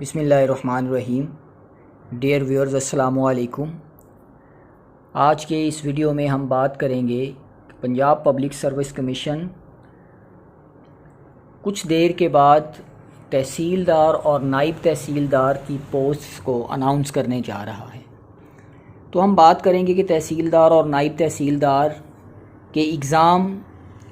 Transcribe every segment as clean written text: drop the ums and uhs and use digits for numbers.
बिस्मिल्लाहिर्रहमानिर्रहीम। Dear viewers, अस्सलामु अलैकुम। आज के इस वीडियो में हम बात करेंगे कि पंजाब पब्लिक सर्विस कमीशन कुछ देर के बाद तहसीलदार और नायब तहसीलदार की पोस्ट्स को अनाउंस करने जा रहा है। तो हम बात करेंगे कि तहसीलदार और नायब तहसीलदार के एग्ज़ाम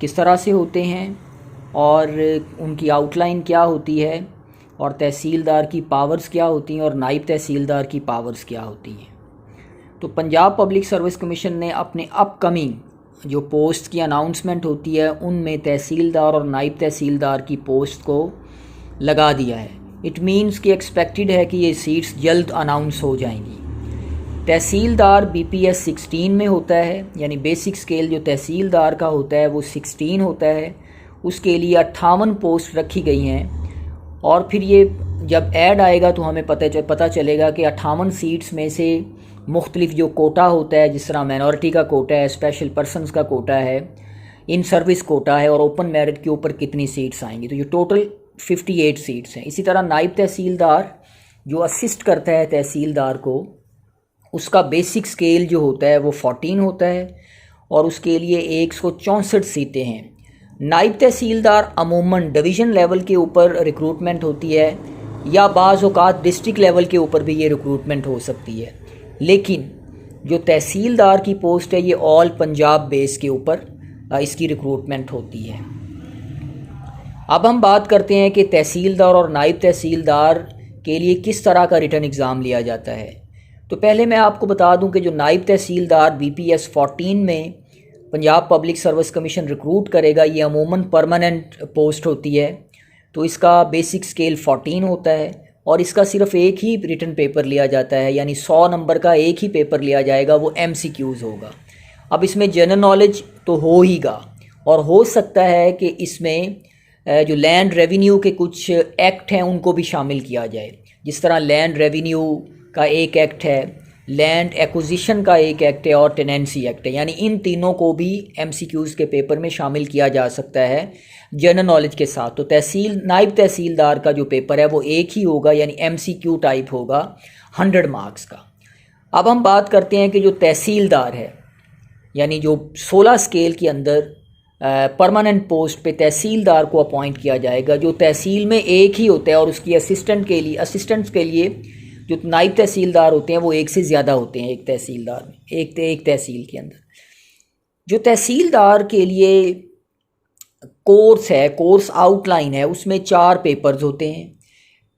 किस तरह से होते हैं और उनकी आउटलाइन क्या होती है और तहसीलदार की पावर्स क्या होती हैं और नायब तहसीलदार की पावर्स क्या होती हैं। तो पंजाब पब्लिक सर्विस कमीशन ने अपने अपकमिंग जो पोस्ट की अनाउंसमेंट होती है उनमें तहसीलदार और नायब तहसीलदार की पोस्ट को लगा दिया है। इट मीन्स कि एक्सपेक्टेड है कि ये सीट्स जल्द अनाउंस हो जाएंगी। तहसीलदार BPS 16 में होता है, यानी बेसिक स्केल जो तहसीलदार का होता है वो 16 होता है। उसके लिए 58 पोस्ट रखी गई हैं और फिर ये जब ऐड आएगा तो हमें पता चलेगा कि 58 सीट्स में से मुख्तलिफ जो कोटा होता है, जिस तरह माइनॉरिटी का कोटा है, स्पेशल पर्सनस का कोटा है, इन सर्विस कोटा है और ओपन मेरिट के ऊपर कितनी सीट्स आएंगी। तो ये टोटल 58 सीट्स हैं। इसी तरह नायब तहसीलदार जो असिस्ट करता है तहसीलदार को, उसका बेसिक स्केल जो होता है वो 14 होता है और उसके लिए 164 सीटें हैं। नायब तहसीलदार अमूमन डिवीज़न लेवल के ऊपर रिक्रूटमेंट होती है या बाज़ औक़ात डिस्ट्रिक्ट लेवल के ऊपर भी ये रिक्रूटमेंट हो सकती है, लेकिन जो तहसीलदार की पोस्ट है ये ऑल पंजाब बेस के ऊपर इसकी रिक्रूटमेंट होती है। अब हम बात करते हैं कि तहसीलदार और नायब तहसीलदार के लिए किस तरह का रिटन एग्ज़ाम लिया जाता है। तो पहले मैं आपको बता दूं कि जो नायब तहसीलदार BPS 14 में Punjab public service commission recruit करेगा, ये अमूमन परमानेंट पोस्ट होती है। तो इसका बेसिक स्केल 14 होता है और इसका सिर्फ एक ही रिटन पेपर लिया जाता है, यानी 100 नंबर का एक ही पेपर लिया जाएगा, वो MCQs होगा। अब इसमें जनरल नॉलेज तो हो हीगा और हो सकता है कि इसमें जो लैंड रेवेन्यू के कुछ एक्ट हैं उनको भी शामिल किया जाए। जिस तरह लैंड रेवेन्यू का एक एक्ट है, लैंड एक्विजिशन का एक एक्ट है और टेनेंसी एक्ट है, यानी इन तीनों को भी MCQs के पेपर में शामिल किया जा सकता है जनरल नॉलेज के साथ। तो नायब तहसीलदार का जो पेपर है वो एक ही होगा, यानी MCQ टाइप होगा 100 मार्क्स का। अब हम बात करते हैं कि जो तहसीलदार है, यानी जो 16 स्केल के अंदर परमानेंट पोस्ट पे तहसीलदार को अपॉइंट किया जाएगा, जो तहसील में एक ही होता है और उसकी असिस्टेंट्स के लिए जो नायब तहसीलदार होते हैं वो एक से ज़्यादा होते हैं एक तहसीलदार में, एक तहसील के अंदर। जो तहसीलदार के लिए कोर्स आउटलाइन है, उसमें 4 पेपर्स होते हैं।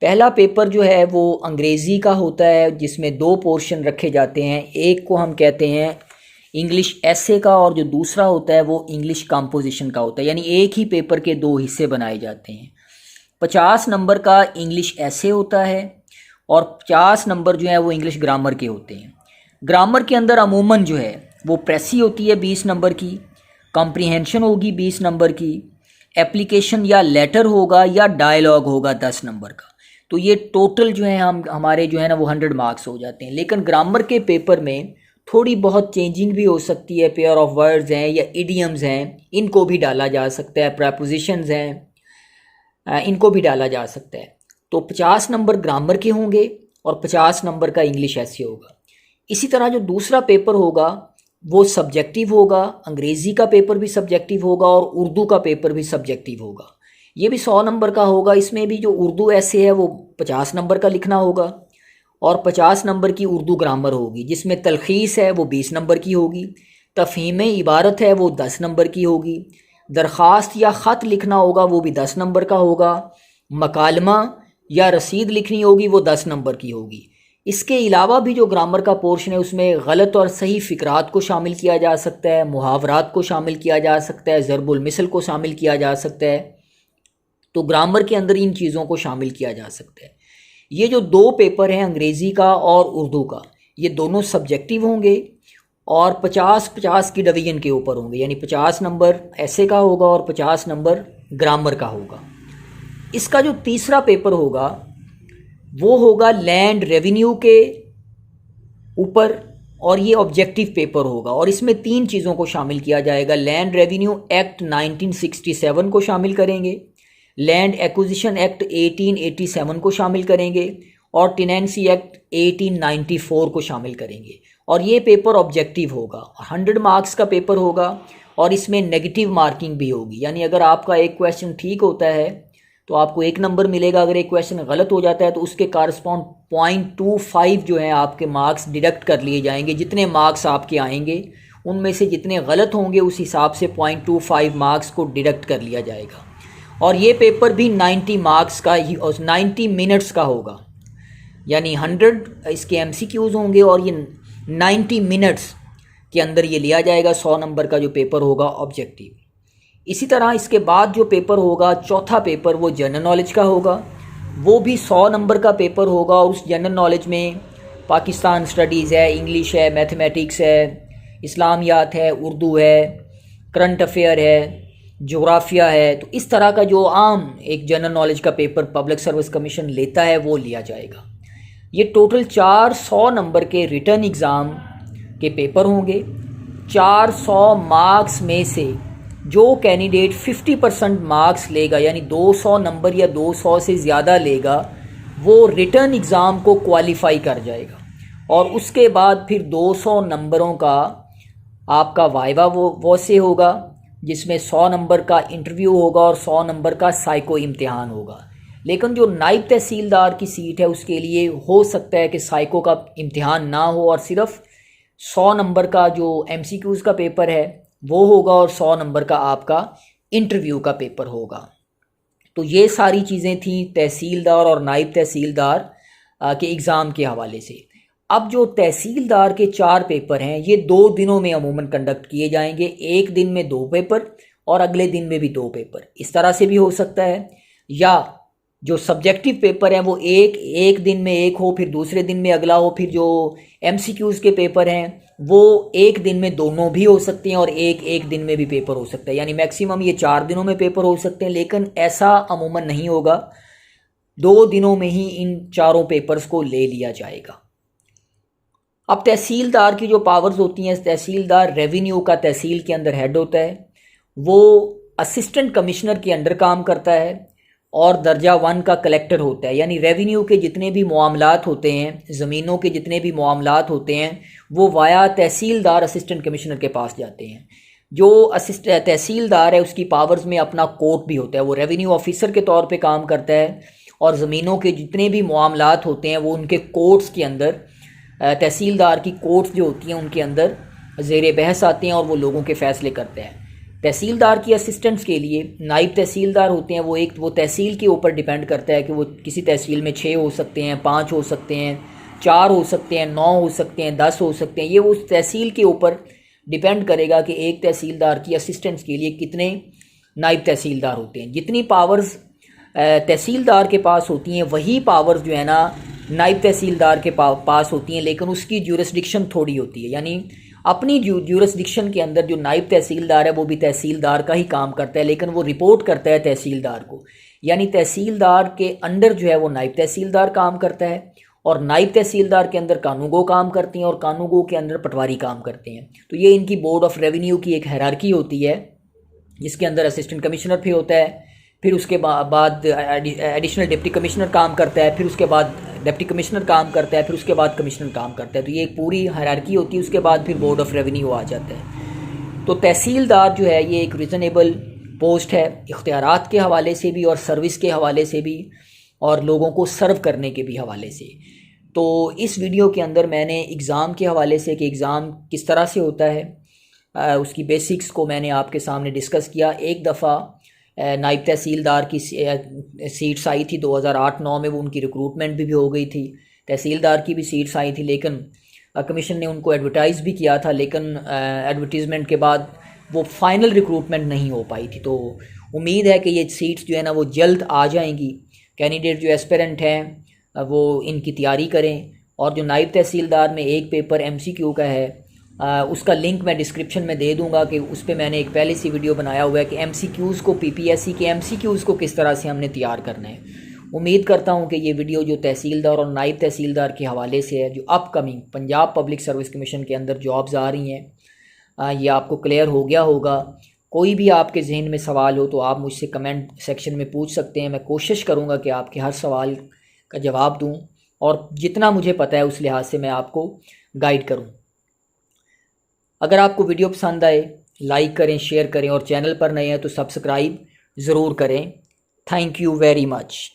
पहला पेपर जो है वो अंग्रेज़ी का होता है, जिसमें 2 पोर्शन रखे जाते हैं। एक को हम कहते हैं इंग्लिश एसे का और जो दूसरा होता है वो इंग्लिश कंपोजिशन का होता है, यानी एक ही पेपर के 2 हिस्से बनाए जाते हैं। 50 नंबर का इंग्लिश एसे होता है और 50 नंबर जो है वो इंग्लिश ग्रामर के होते हैं। ग्रामर के अंदर अमूमन जो है वो प्रेसी होती है 20 नंबर की, कॉम्प्रिहेंशन होगी 20 नंबर की, एप्लीकेशन या लेटर होगा या डायलॉग होगा 10 नंबर का। तो ये टोटल जो है हमारे जो है ना वो 100 मार्क्स हो जाते हैं। लेकिन ग्रामर के पेपर में थोड़ी बहुत चेंजिंग भी हो सकती है। पेयर ऑफ वर्ड्स हैं या इडियम्स हैं, इनको भी डाला जा सकता है, प्रेपोजिशंस हैं, इनको भी डाला जा सकता है। तो 50 नंबर ग्रामर के होंगे और 50 नंबर का इंग्लिश ऐसे होगा। इसी तरह जो दूसरा पेपर होगा वो सब्जेक्टिव होगा, अंग्रेज़ी का पेपर भी सब्जेक्टिव होगा और उर्दू का पेपर भी सब्जेक्टिव होगा। ये भी 100 नंबर का होगा। इसमें भी जो उर्दू ऐसे है वो 50 नंबर का लिखना होगा और 50 नंबर की उर्दू ग्रामर होगी, जिसमें तलखीस है वो 20 नंबर की होगी, तफ़हीम इबारत है वो 10 नंबर की होगी, दरख्वास्त या ख़त लिखना होगा वो भी 10 नंबर का होगा, मकालमा या रसीद लिखनी होगी वो 10 नंबर की होगी। इसके अलावा भी जो ग्रामर का पोर्शन है उसमें गलत और सही फ़िक्रात को शामिल किया जा सकता है, मुहावरात को शामिल किया जा सकता है, ज़रबुल मिसल को शामिल किया जा सकता है। तो ग्रामर के अंदर इन चीज़ों को शामिल किया जा सकता है। ये जो 2 पेपर हैं अंग्रेज़ी का और उर्दू का, ये दोनों सब्जेक्टिव होंगे और 50-50 की डिवीज़न के ऊपर होंगे, यानी 50 नंबर ऐसे का होगा और 50 नंबर ग्रामर का होगा। इसका जो तीसरा पेपर होगा वो होगा लैंड रेवेन्यू के ऊपर और ये ऑब्जेक्टिव पेपर होगा और इसमें 3 चीज़ों को शामिल किया जाएगा। लैंड रेवेन्यू एक्ट 1967 को शामिल करेंगे, लैंड एक्विजिशन एक्ट 1887 को शामिल करेंगे और टेनेंसी एक्ट 1894 को शामिल करेंगे। और ये पेपर ऑब्जेक्टिव होगा, 100 मार्क्स का पेपर होगा और इसमें नेगेटिव मार्किंग भी होगी। यानी अगर आपका एक क्वेश्चन ठीक होता है तो आपको 1 नंबर मिलेगा, अगर एक क्वेश्चन गलत हो जाता है तो उसके कारस्पॉन्ड 0.25 जो है आपके मार्क्स डिडक्ट कर लिए जाएंगे। जितने मार्क्स आपके आएंगे उनमें से जितने गलत होंगे उस हिसाब से 0.25 मार्क्स को डिडक्ट कर लिया जाएगा। और ये पेपर भी 90 मार्क्स का ही और 90 मिनट्स का होगा, यानी 100 इसके MCQs होंगे और ये 90 मिनट्स के अंदर ये लिया जाएगा। 100 नंबर का जो पेपर होगा ऑब्जेक्टिव। इसी तरह इसके बाद जो पेपर होगा, चौथा पेपर, वो जनरल नॉलेज का होगा। वो भी 100 नंबर का पेपर होगा और उस जनरल नॉलेज में पाकिस्तान स्टडीज़ है, इंग्लिश है, मैथमेटिक्स है, इस्लामियात है, उर्दू है, करंट अफेयर है, जोग्राफिया है। तो इस तरह का जो आम एक जनरल नॉलेज का पेपर पब्लिक सर्विस कमीशन लेता है वो लिया जाएगा। ये टोटल 400 नंबर के रिटर्न एग्ज़ाम के पेपर होंगे। 400 मार्क्स में से जो कैंडिडेट 50% मार्क्स लेगा, यानी 200 नंबर या 200 से ज़्यादा लेगा, वो रिटर्न एग्ज़ाम को क्वालिफाई कर जाएगा। और उसके बाद फिर 200 नंबरों का आपका वाइवा वो से होगा, जिसमें 100 नंबर का इंटरव्यू होगा और 100 नंबर का साइको इम्तिहान होगा। लेकिन जो नायब तहसीलदार की सीट है उसके लिए हो सकता है कि साइको का इम्तिहान ना हो और सिर्फ 100 नंबर का जो MCQs का पेपर है वो होगा और 100 नंबर का आपका इंटरव्यू का पेपर होगा। तो ये सारी चीज़ें थी तहसीलदार और नायब तहसीलदार के एग्ज़ाम के हवाले से। अब जो तहसीलदार के 4 पेपर हैं ये 2 दिनों में अमूमन कंडक्ट किए जाएंगे। एक दिन में 2 पेपर और अगले दिन में भी 2 पेपर, इस तरह से भी हो सकता है। या जो सब्जेक्टिव पेपर हैं वो एक दिन में एक हो, फिर दूसरे दिन में अगला हो। फिर जो MCQs के पेपर हैं वो एक दिन में दोनों भी हो सकते हैं और एक दिन में भी पेपर हो सकता है। यानी मैक्सिमम ये 4 दिनों में पेपर हो सकते हैं, लेकिन ऐसा अमूमन नहीं होगा। 2 दिनों में ही इन चारों पेपर्स को ले लिया जाएगा। अब तहसीलदार की जो पावर्स होती हैं, तहसीलदार रेवेन्यू का तहसील के अंदर हेड होता है, वो असिस्टेंट कमिश्नर के अंडर काम करता है और दर्जा 1 का कलेक्टर होता है। यानी रेवेन्यू के जितने भी मामलात होते हैं, ज़मीनों के जितने भी मामलात होते हैं, वो वाया तहसीलदार असिस्टेंट कमिश्नर के पास जाते हैं। जो तहसीलदार है उसकी पावर्स में अपना कोर्ट भी होता है, वो रेवेन्यू ऑफिसर के तौर पे काम करता है और ज़मीनों के जितने भी मामलात होते हैं वो उनके कोर्ट्स के अंदर, तहसीलदार की कोर्ट्स जो होती हैं उनके अंदर ज़ेर बहस आते हैं और वो लोगों के फ़ैसले करते हैं। तहसीलदार की असिस्टेंट्स के लिए नायब तहसीलदार होते हैं। वो तहसील के ऊपर डिपेंड करता है कि वो किसी तहसील में 6 हो सकते हैं, 5 हो सकते हैं, 4 हो सकते हैं, 9 हो सकते हैं, 10 हो सकते हैं। ये उस तहसील के ऊपर डिपेंड करेगा कि एक तहसीलदार की असिस्टेंट्स के लिए कितने नायब तहसीलदार होते हैं। जितनी पावर्स तहसीलदार के पास होती हैं वही पावर्स जो है ना नायब तहसीलदार के पास होती हैं, लेकिन उसकी ज्यूरिसडिक्शन थोड़ी होती है। यानी अपनी ज्यूरिसडिक्शन के अंदर जो नायब तहसीलदार है वो भी तहसीलदार का ही काम करता है, लेकिन वो रिपोर्ट करता है तहसीलदार को। यानी तहसीलदार के अंडर जो है वो नायब तहसीलदार काम करता है और नायब तहसीलदार के अंदर कानूगो काम करते हैं और कानूगो के अंदर पटवारी काम करते हैं। तो ये इनकी बोर्ड ऑफ रेवेन्यू की एक हायरार्की होती है, जिसके अंदर असिस्टेंट कमिश्नर भी होता है, फिर उसके बाद एडिशनल डिप्टी कमिश्नर काम करता है, फिर उसके बाद डिप्टी कमिश्नर काम करता है, फिर उसके बाद कमिश्नर काम करता है। तो ये एक पूरी हायरार्की होती है। उसके बाद फिर बोर्ड ऑफ रेवेन्यू आ जाता है। तो तहसीलदार जो है ये एक रीज़नेबल पोस्ट है, इख्तियारात के हवाले से भी और सर्विस के हवाले से भी और लोगों को सर्व करने के भी हवाले से। तो इस वीडियो के अंदर मैंने एग्ज़ाम के हवाले से कि एग्ज़ाम किस तरह से होता है, उसकी बेसिक्स को मैंने आपके सामने डिस्कस किया। एक दफ़ा नायब तहसीलदार की सीट्स आई थी 2008-9 में, वो उनकी रिक्रूटमेंट भी हो गई थी। तहसीलदार की भी सीट्स आई थी, लेकिन कमीशन ने उनको एडवर्टाइज़ भी किया था, लेकिन एडवर्टीज़मेंट के बाद वो फाइनल रिक्रूटमेंट नहीं हो पाई थी। तो उम्मीद है कि ये सीट्स जो है ना वो जल्द आ जाएंगी। कैंडिडेट जो एस्पिरेंट हैं वो इनकी तैयारी करें। और जो नायब तहसीलदार में एक पेपर MCQ का है, उसका लिंक मैं डिस्क्रिप्शन में दे दूंगा कि उस पर मैंने एक पहले सी वीडियो बनाया हुआ है कि MCQs को, PPSC के MCQs को किस तरह से हमने तैयार करना है। उम्मीद करता हूं कि ये वीडियो जो तहसीलदार और नायब तहसीलदार के हवाले से है, जो upcoming Punjab public service commission के अंदर जॉब्स आ रही हैं, ये आपको क्लियर हो गया होगा। कोई भी आपके जहन में सवाल हो तो आप मुझसे कमेंट सेक्शन में पूछ सकते हैं। मैं कोशिश करूँगा कि आपके हर सवाल का जवाब दूँ और जितना मुझे पता है उस लिहाज से मैं आपको गाइड करूँ। अगर आपको वीडियो पसंद आए लाइक करें, शेयर करें और चैनल पर नए हैं तो सब्सक्राइब ज़रूर करें। Thank you very much.